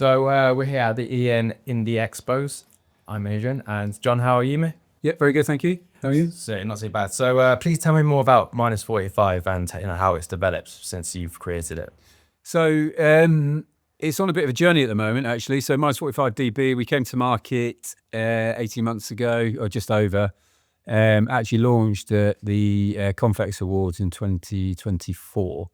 So we're here at the Indy Expos. I'm Adrian, and John, how are you, mate? Yeah, very good, thank you. How are you? So not too bad. So please tell me more about -45 and how it's developed since you've created it. So it's on a bit of a journey at the moment, actually. So -45 dB, we came to market 18 months ago, or just over. Actually launched at the Convex Awards in 2024.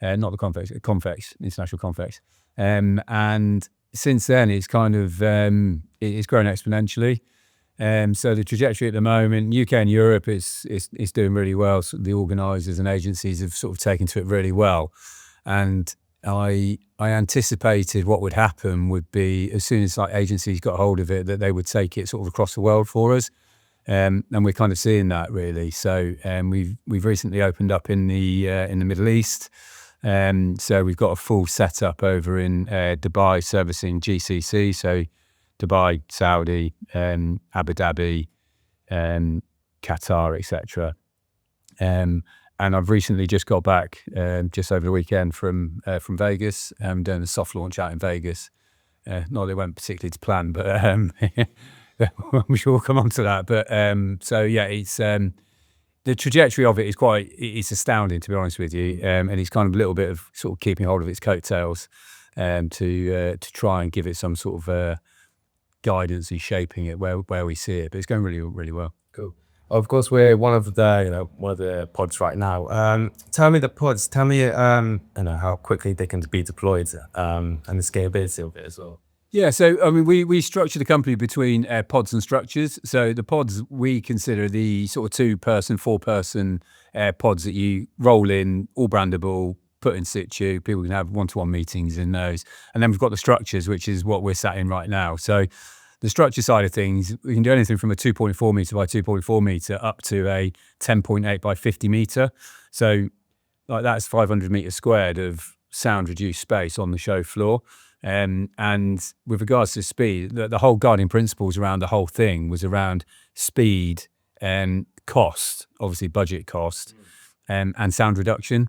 Not the Convex, International Convex. And since then, it's kind of it's grown exponentially. So the trajectory at the moment, UK and Europe, is doing really well. So the organisers and agencies have sort of taken to it really well, and I anticipated what would happen would be, as soon as like agencies got hold of it, that they would take it sort of across the world for us, and we're kind of seeing that really. So we've recently opened up in the Middle East. So we've got a full setup over in Dubai, servicing GCC. So Dubai, Saudi, Abu Dhabi, Qatar, etc. And I've recently just got back just over the weekend from Vegas, doing the soft launch out in Vegas. Not that it went particularly to plan, but I'm sure we'll come on to that. But so yeah, it's the trajectory of it is it's astounding, to be honest with you. And it's kind of a little bit of sort of keeping hold of its coattails to try and give it some sort of guidance and shaping it where we see it. But it's going really, really well. Cool. Of course, we're one of the pods right now. Tell me the pods. Tell me how quickly they can be deployed and the scalability of it as well. Yeah, so I mean, we structure the company between pods and structures. So the pods we consider the sort of 2-person, 4-person pods that you roll in, all brandable, put in situ. People can have one-to-one meetings in those. And then we've got the structures, which is what we're sat in right now. So the structure side of things, we can do anything from a 2.4 meter by 2.4 meter up to a 10.8 by 50 meter. So like that's 500 meters squared of sound reduced space on the show floor. And with regards to speed, the whole guiding principles around the whole thing was around speed and cost, obviously budget cost, and sound reduction.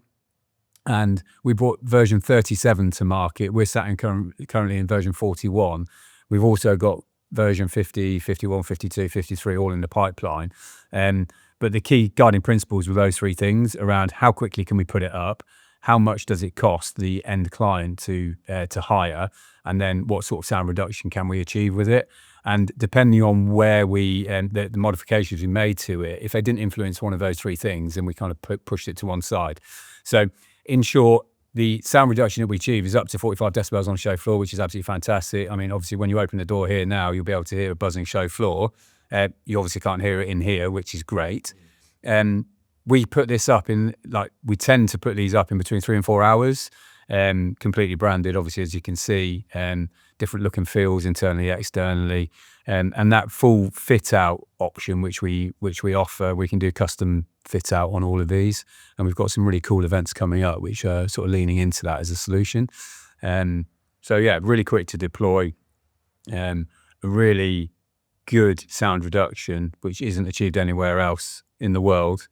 And we brought version 37 to market. We're sat in currently in version 41. We've also got version 50, 51, 52, 53 all in the pipeline. But the key guiding principles were those 3 things around how quickly can we put it up, how much does it cost the end client to hire, and then what sort of sound reduction can we achieve with it. And depending on where the modifications we made to it, if they didn't influence one of those 3 things, then we kind of pushed it to one side. So in short, the sound reduction that we achieve is up to 45 decibels on the show floor, which is absolutely fantastic. I mean, obviously, when you open the door here now, you'll be able to hear a buzzing show floor. You obviously can't hear it in here, which is great. We put this up we tend to put these up in between 3 and 4 hours, completely branded, obviously, as you can see, different look and feels internally, externally. And that full fit out option, which we offer, we can do custom fit out on all of these. And we've got some really cool events coming up, which are sort of leaning into that as a solution. So yeah, really quick to deploy, a really good sound reduction, which isn't achieved anywhere else in the world.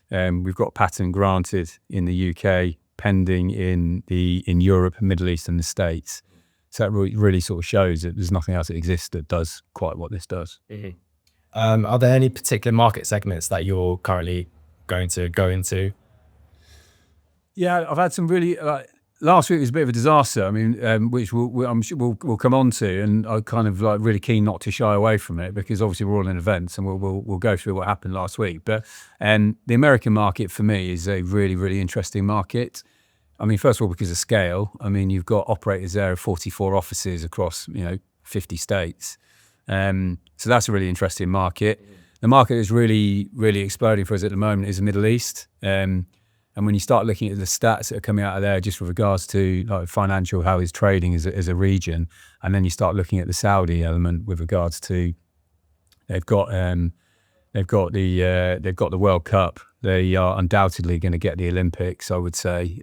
We've got patent granted in the UK, pending in Europe, Middle East, and the States. So that really sort of shows that there's nothing else that exists that does quite what this does. Mm-hmm. Are there any particular market segments that you're currently going to go into? Yeah, I've had some really. Last week was a bit of a disaster. I mean, which I'm sure we'll come on to, and I'm kind of like really keen not to shy away from it, because obviously we're all in events, and we'll go through what happened last week. But the American market for me is a really, really interesting market. I mean, first of all, because of scale. I mean, you've got operators there of 44 offices across 50 states. So that's a really interesting market. The market that's really, really exploding for us at the moment is the Middle East. And when you start looking at the stats that are coming out of there, just with regards to like financial, how is trading as a region, and then you start looking at the Saudi element with regards to they've got the World Cup. They are undoubtedly going to get the Olympics, I would say.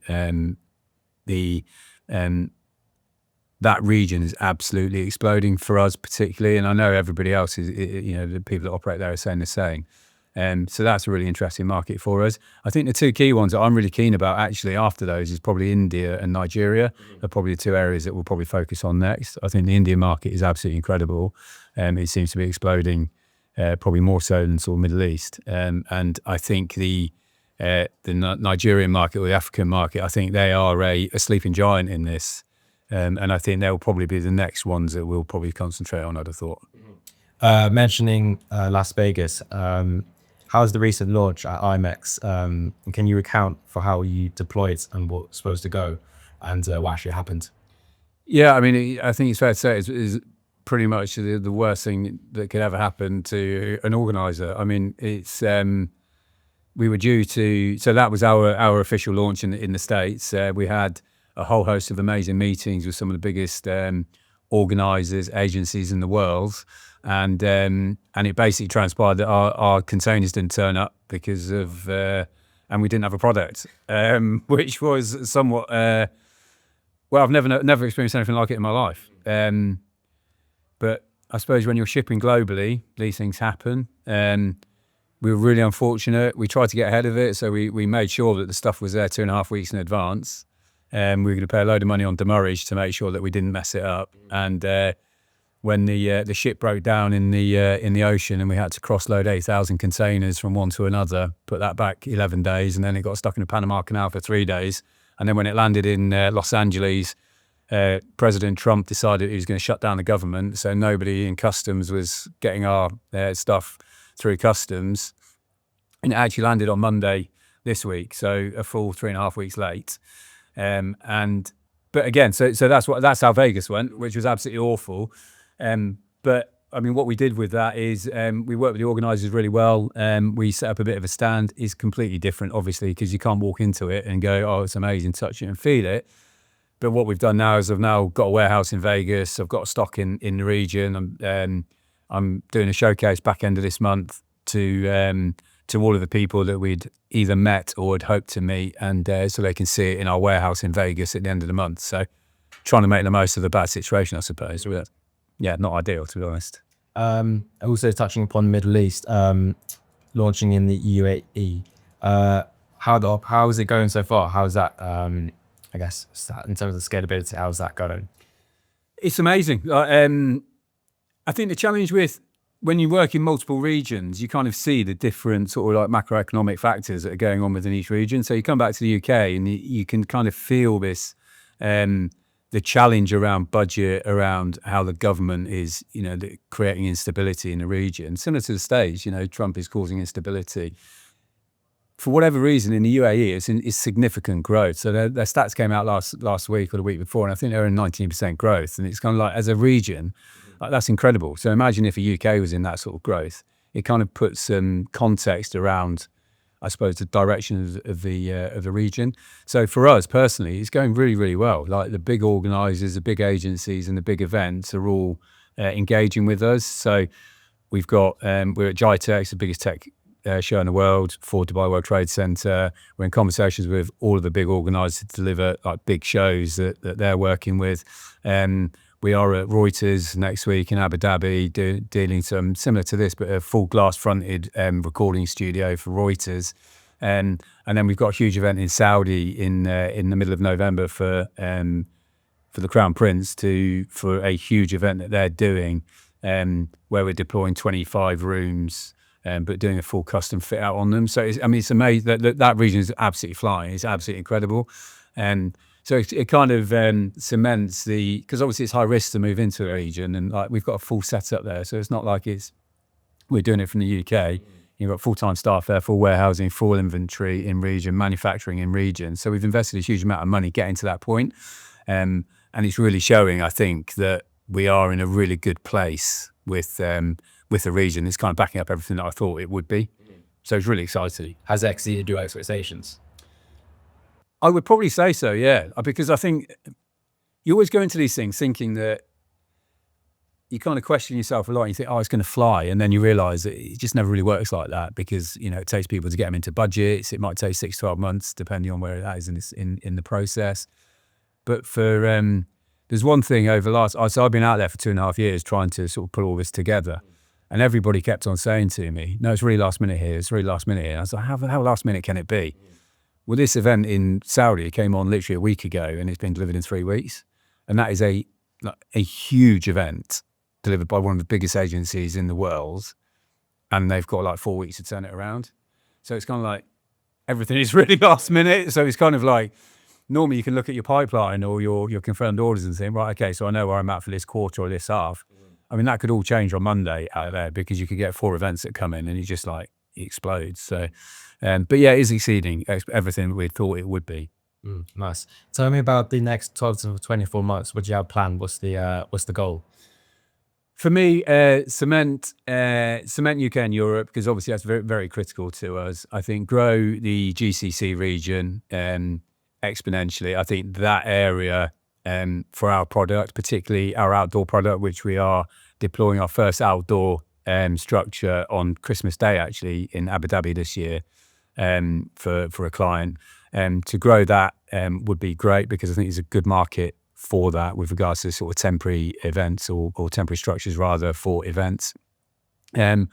That region is absolutely exploding for us, particularly, and I know everybody else is. The people that operate there are saying the same. So that's a really interesting market for us. I think the two key ones that I'm really keen about actually after those is probably India and Nigeria are probably the two areas that we'll probably focus on next. I think the Indian market is absolutely incredible. It seems to be exploding probably more so than sort of Middle East. And I think the Nigerian market or the African market, I think they are a sleeping giant in this. And I think they'll probably be the next ones that we'll probably concentrate on, I'd have thought. Mentioning Las Vegas, how's the recent launch at IMEX? Can you recount for how you deployed and what's supposed to go and what actually happened? Yeah, I mean, I think it's fair to say it's pretty much the worst thing that could ever happen to an organizer. I mean, it's we were due to, so that was our official launch in the States. We had a whole host of amazing meetings with some of the biggest organizers, agencies in the world. And it basically transpired that our containers didn't turn up because of, and we didn't have a product, which was somewhat, well, I've never experienced anything like it in my life. But I suppose when you're shipping globally, these things happen. We were really unfortunate. We tried to get ahead of it, so we made sure that the stuff was there 2.5 weeks in advance. We were going to pay a load of money on demurrage to make sure that we didn't mess it up. And when the ship broke down in the ocean and we had to cross-load 8,000 containers from one to another, put that back 11 days, and then it got stuck in the Panama Canal for 3 days. And then when it landed in Los Angeles, President Trump decided he was going to shut down the government, so nobody in customs was getting our stuff through customs. And it actually landed on Monday this week, so a full 3.5 weeks late. But again, so that's how Vegas went, which was absolutely awful. But I mean, what we did with that is we worked with the organisers really well. We set up a bit of a stand. It's completely different, obviously, because you can't walk into it and go, "Oh, it's amazing, touch it and feel it." But what we've done now is I've now got a warehouse in Vegas. I've got a stock in the region. I'm doing a showcase back end of this month to all of the people that we'd either met or had hoped to meet, and so they can see it in our warehouse in Vegas at the end of the month. So trying to make the most of the bad situation, I suppose. Yeah, not ideal, to be honest. Also touching upon the Middle East, launching in the UAE. How is it going so far? How's that? I guess in terms of the scalability, how's that going? It's amazing. I think the challenge with when you work in multiple regions, you kind of see the different sort of like macroeconomic factors that are going on within each region. So you come back to the UK and you can kind of feel this, the challenge around budget, around how the government is, creating instability in the region. Similar to the States, Trump is causing instability. For whatever reason, in the UAE, it's significant growth. So their stats came out last week or the week before, and I think they're in 19% growth. And it's kind of like, as a region, that's incredible. So imagine if the UK was in that sort of growth. It kind of puts some context around, I suppose, the direction of the region. So for us personally, it's going really, really well. Like the big organisers, the big agencies, and the big events are all engaging with us. So we've got we're at GITEX, the biggest tech show in the world, for Dubai World Trade Center. We're in conversations with all of the big organisers to deliver like big shows that they're working with. We are at Reuters next week in Abu Dhabi, dealing some similar to this, but a full glass-fronted recording studio for Reuters. And then we've got a huge event in Saudi in the middle of November for the Crown Prince for a huge event that they're doing, where we're deploying 25 rooms, but doing a full custom fit out on them. So it's amazing that region is absolutely flying. It's absolutely incredible. So it kind of cements because obviously it's high risk to move into a region, and like we've got a full setup there. So it's not like we're doing it from the UK. You've got full-time staff there, full warehousing, full inventory in region, manufacturing in region. So we've invested a huge amount of money getting to that point. And it's really showing, I think, that we are in a really good place with the region. It's kind of backing up everything that I thought it would be. So it's really exciting. Has it exceeded your expectations? I would probably say so, yeah, because I think you always go into these things thinking that you kind of question yourself a lot. And you think, oh, it's going to fly, and then you realise that it just never really works like that because it takes people to get them into budgets. It might take 6 to 12 months, depending on where that is in the process. But there's one thing over so I've been out there for 2.5 years trying to sort of put all this together, And everybody kept on saying to me, no, it's really last minute here. It's really last minute here. And I was like, how last minute can it be? Well, this event in Saudi came on literally a week ago and it's been delivered in 3 weeks. And that is a huge event delivered by one of the biggest agencies in the world. And they've got like 4 weeks to turn it around. So it's kind of like everything is really last minute. So it's kind of like, normally you can look at your pipeline or your confirmed orders and think, right, okay, so I know where I'm at for this quarter or this half. I mean, that could all change on Monday out there because you could get 4 events that come in and it just like it explodes. So, but yeah, it is exceeding everything we thought it would be. Nice. Tell me about the next 12 to 24 months. What do you have planned? What's the goal? For me, cement UK and Europe, because obviously that's very, very critical to us. I think grow the GCC region exponentially. I think that area for our product, particularly our outdoor product, which we are deploying our first outdoor structure on Christmas Day, actually in Abu Dhabi this year for a client. To grow that would be great because I think there's a good market for that with regards to sort of temporary events or temporary structures rather for events. I'm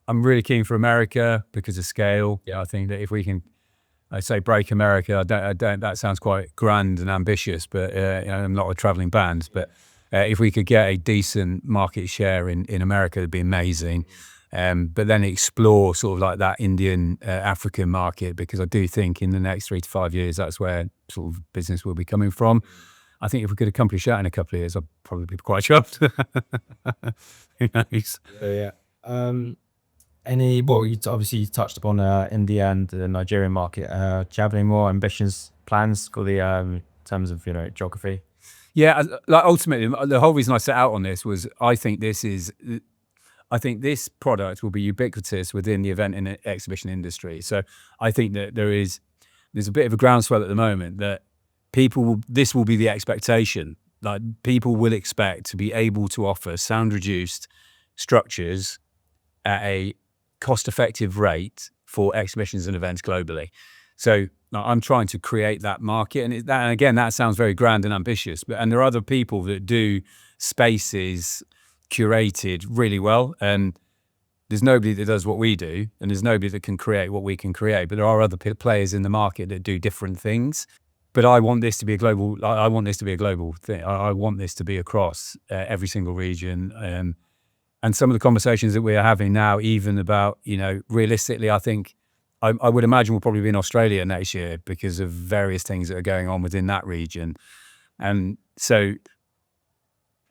really keen for America because of scale. Yeah, I think that if we can, I say break America, I don't, that sounds quite grand and ambitious, but I'm not a traveling band, but if we could get a decent market share in America, it'd be amazing. But then explore sort of like that Indian, African market, because I do think in the next 3 to 5 years, that's where sort of business will be coming from. I think if we could accomplish that in a couple of years, I'd probably be quite chuffed. Who knows? Yeah. Obviously you touched upon India and the Nigerian market. Do you have any more ambitions, plans for the in terms of geography? Yeah, like ultimately, the whole reason I set out on this was I think this product will be ubiquitous within the event and exhibition industry. So I think that there's a bit of a groundswell at the moment that this will be the expectation. Like people will expect to be able to offer sound reduced structures at a cost-effective rate for exhibitions and events globally. So I'm trying to create that market, and again, that sounds very grand and ambitious. And there are other people that do spaces curated really well, and there's nobody that does what we do, and there's nobody that can create what we can create. But there are other players in the market that do different things. But I want this to be a global. I want this to be a global thing. I want this to be across every single region. And some of the conversations that we are having now, even about realistically, I think I would imagine we'll probably be in Australia next year because of various things that are going on within that region. And so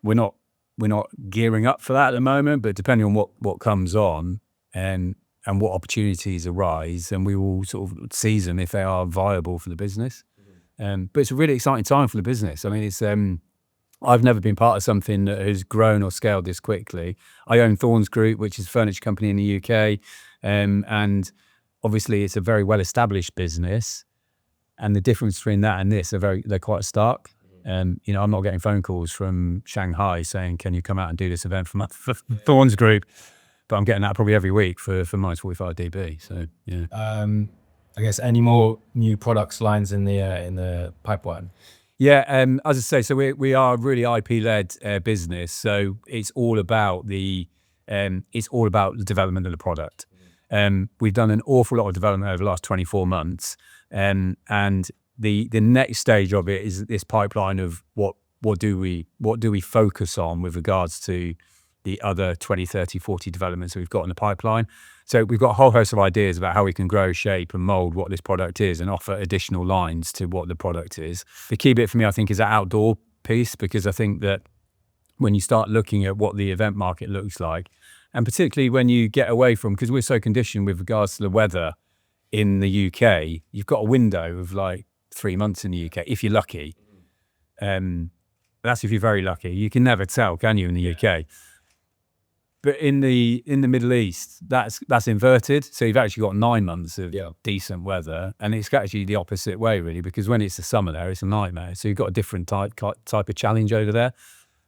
we're not gearing up for that at the moment. But depending on what comes on and what opportunities arise, and we will sort of seize them if they are viable for the business. But it's a really exciting time for the business. I mean, it's I've never been part of something that has grown or scaled this quickly. I own Thorns Group, which is a furniture company in the UK, and obviously it's a very well-established business. And the difference between that and this they're quite stark. I'm not getting phone calls from Shanghai saying, "Can you come out and do this event for Thorns Group?" But I'm getting that probably every week for minus 45 dB. So yeah. I guess any more new products lines in the pipeline? Yeah, as I say, so we are a really IP-led business. So it's all about the development of the product. We've done an awful lot of development over the last 24 months, and the next stage of it is this pipeline of what do we focus on with regards to the other 20, 30, 40 developments that we've got in the pipeline. So we've got a whole host of ideas about how we can grow, shape and mold what this product is and offer additional lines to what the product is. The key bit for me, I think, is that outdoor piece, because I think that when you start looking at what the event market looks like, and particularly when you get away from, because we're so conditioned with regards to the weather in the UK, you've got a window of like 3 months in the UK, if you're lucky. That's if you're very lucky. You can never tell, can you, in the UK? But in the Middle East, that's inverted. So you've actually got 9 months of decent weather, and it's actually the opposite way, really, because when it's the summer there, it's a nightmare. So you've got a different type of challenge over there.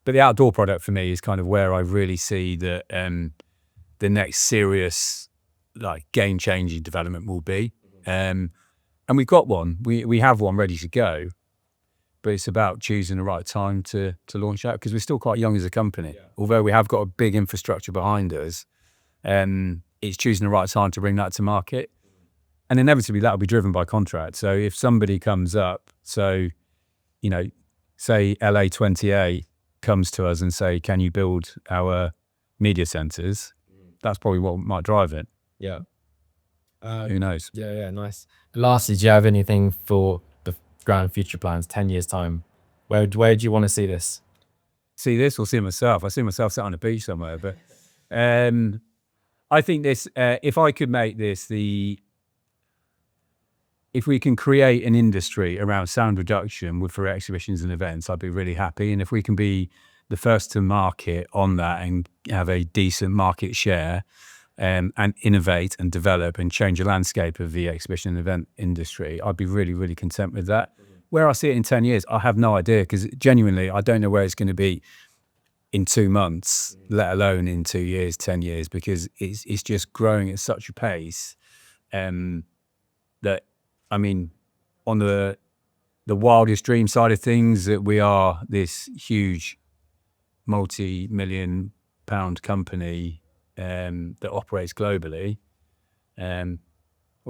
But the outdoor product for me is kind of where I really see that the next serious, like, game-changing development will be. And we've got one. We have one ready to go. But it's about choosing the right time to launch out, because we're still quite young as a company. Yeah. Although we have got a big infrastructure behind us, It's choosing the right time to bring that to market. And inevitably that will be driven by contract. So if somebody comes up, say LA28 comes to us and say, can you build our media centers? That's probably what might drive it. Yeah. Who knows? Yeah, nice. Lastly, do you have anything for the grand future plans, 10 years time? Where do you want to see this? See this or see myself? I see myself sat on a beach somewhere, but I think this, if I could make this if we can create an industry around sound reduction for exhibitions and events, I'd be really happy. And if we can be the first to market on that and have a decent market share, and innovate and develop and change the landscape of the exhibition and event industry, I'd be really, really content with that. Where I see it in 10 years, I have no idea, because genuinely, I don't know where it's going to be in 2 months, let alone in 2 years, 10 years, because it's just growing at such a pace that, I mean, on the wildest dream side of things, that we are this huge multi-million pound company that operates globally, we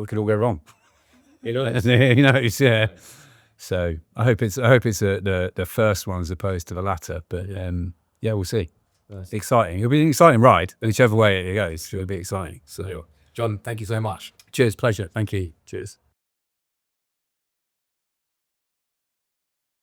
could all go wrong. Yeah. So I hope it's the first one as opposed to the latter. But yeah, we'll see. Nice. Exciting. It'll be an exciting ride, whichever way it goes. It'll be exciting. So, John, thank you so much. cheers, pleasure. Thank you. Cheers.